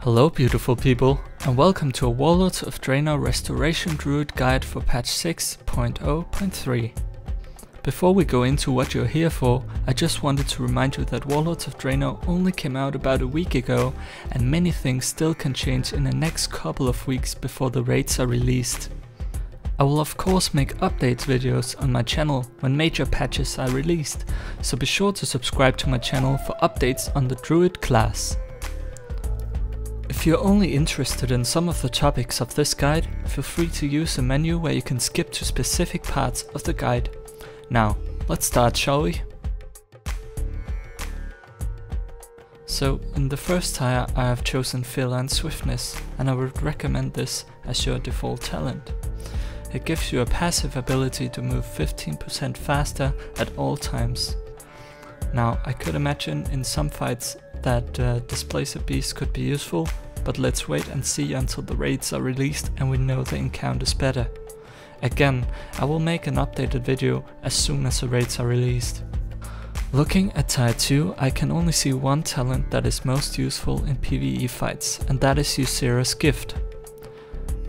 Hello beautiful people, and welcome to a Warlords of Draenor Restoration Druid guide for patch 6.0.3. Before we go into what you're here for, I just wanted to remind you that Warlords of Draenor only came out about a week ago, and many things still can change in the next couple of weeks before the raids are released. I will of course make updates videos on my channel when major patches are released, so be sure to subscribe to my channel for updates on the Druid class. If you're only interested in some of the topics of this guide, feel free to use the menu where you can skip to specific parts of the guide. Now, let's start, shall we? So, in the first tier I have chosen Feline Swiftness, and I would recommend this as your default talent. It gives you a passive ability to move 15% faster at all times. Now, I could imagine in some fights that Displacer Beast could be useful, but let's wait and see until the raids are released and we know the encounters better. Again, I will make an updated video as soon as the raids are released. Looking at tier 2, I can only see one talent that is most useful in PVE fights, and that is Ysera's Gift.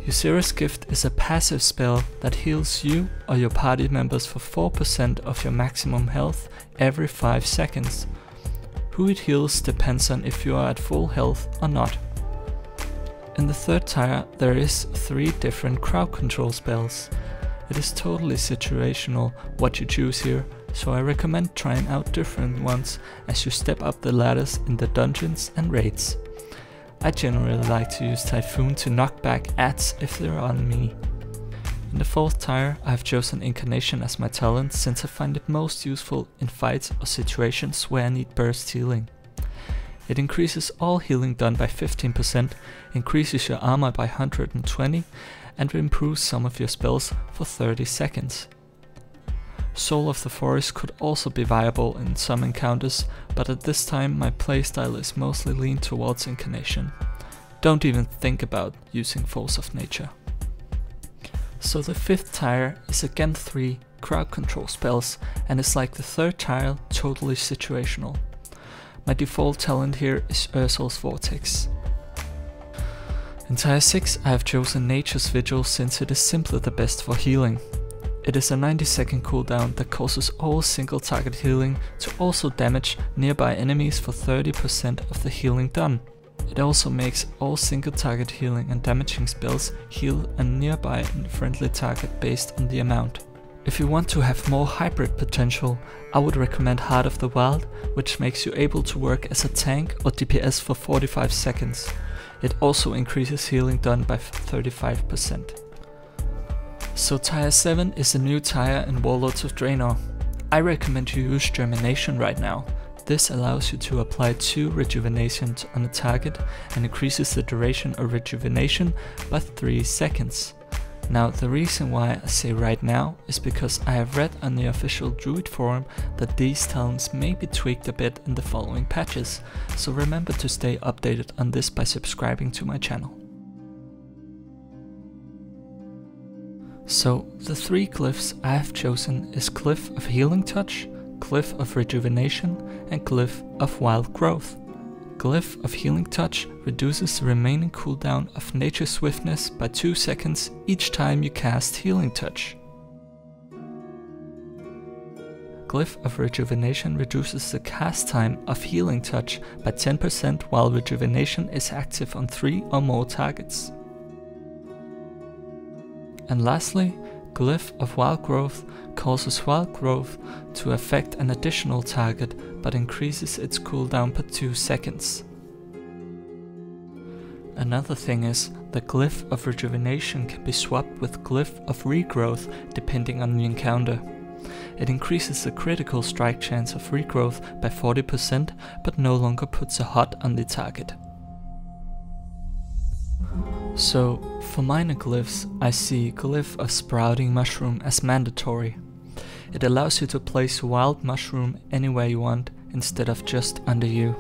Ysera's Gift is a passive spell that heals you or your party members for 4% of your maximum health every 5 seconds. Who it heals depends on if you are at full health or not. In the third tier there is 3 different crowd control spells. It is totally situational what you choose here, so I recommend trying out different ones as you step up the ladders in the dungeons and raids. I generally like to use Typhoon to knock back adds if they're on me. In the fourth tier I have chosen Incarnation as my talent since I find it most useful in fights or situations where I need burst healing. It increases all healing done by 15%, increases your armor by 120 and improves some of your spells for 30 seconds. Soul of the Forest could also be viable in some encounters, but at this time my playstyle is mostly leaned towards Incarnation. Don't even think about using Force of Nature. So the fifth tier is again 3 crowd control spells and is like the third tier, totally situational. My default talent here is Ursul's Vortex. In tier 6 I have chosen Nature's Vigil since it is simply the best for healing. It is a 90-second cooldown that causes all single target healing to also damage nearby enemies for 30% of the healing done. It also makes all single target healing and damaging spells heal a nearby and friendly target based on the amount. If you want to have more hybrid potential, I would recommend Heart of the Wild, which makes you able to work as a tank or DPS for 45 seconds. It also increases healing done by 35%. So tier 7 is a new tier in Warlords of Draenor. I recommend you use Germination right now. This allows you to apply 2 rejuvenations on a target and increases the duration of rejuvenation by 3 seconds. Now the reason why I say right now is because I have read on the official Druid forum that these talents may be tweaked a bit in the following patches, so remember to stay updated on this by subscribing to my channel. So the 3 glyphs I have chosen is Glyph of Healing Touch, Glyph of Rejuvenation and Glyph of Wild Growth. Glyph of Healing Touch reduces the remaining cooldown of Nature's Swiftness by 2 seconds each time you cast Healing Touch. Glyph of Rejuvenation reduces the cast time of Healing Touch by 10% while Rejuvenation is active on 3 or more targets. And lastly, Glyph of Wild Growth causes Wild Growth to affect an additional target but increases its cooldown per 2 seconds. Another thing is, the Glyph of Rejuvenation can be swapped with Glyph of Regrowth depending on the encounter. It increases the critical strike chance of regrowth by 40% but no longer puts a HUD on the target. So, for minor glyphs, I see Glyph of Sprouting Mushroom as mandatory. It allows you to place a wild mushroom anywhere you want, instead of just under you.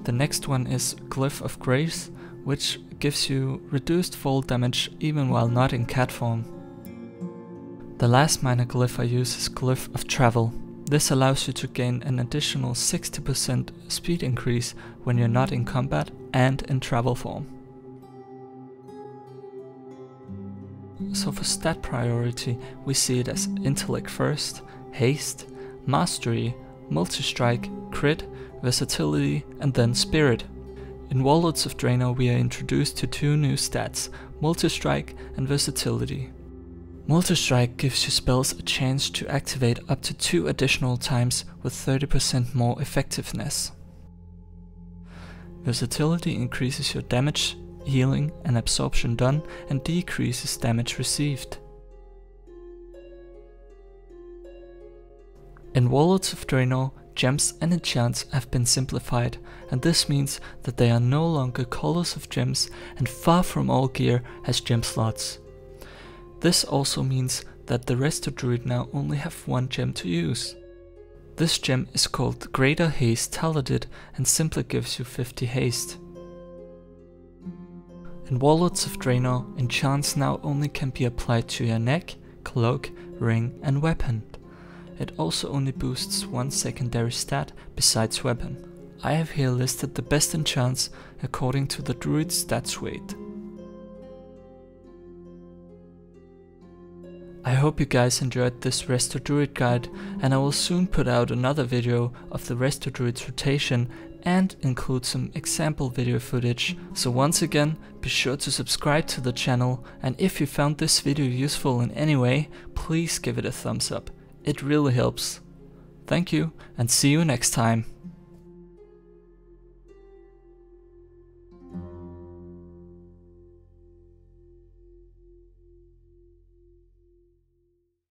The next one is Glyph of Grace, which gives you reduced fall damage even while not in cat form. The last minor glyph I use is Glyph of Travel. This allows you to gain an additional 60% speed increase when you're not in combat and in travel form. So for stat priority, we see it as Intellect first, Haste, Mastery, Multi-Strike, Crit, Versatility, and then Spirit. In Warlords of Draenor we are introduced to 2 new stats, Multi-Strike and Versatility. Multi-Strike gives you spells a chance to activate up to 2 additional times with 30% more effectiveness. Versatility increases your damage, healing and absorption done and decreases damage received. In Warlords of Draenor, gems and enchants have been simplified, and this means that they are no longer colors of gems and far from all gear has gem slots. This also means that the Resto Druid now only have 1 gem to use. This gem is called Greater Haste Talented and simply gives you 50 haste. In Warlords of Draenor, enchants now only can be applied to your neck, cloak, ring and weapon. It also only boosts 1 secondary stat besides weapon. I have here listed the best enchants according to the Druid stats weight. I hope you guys enjoyed this Resto Druid guide, and I will soon put out another video of the Resto Druid's rotation and include some example video footage. So once again, be sure to subscribe to the channel, and if you found this video useful in any way, please give it a thumbs up. It really helps. Thank you, and see you next time.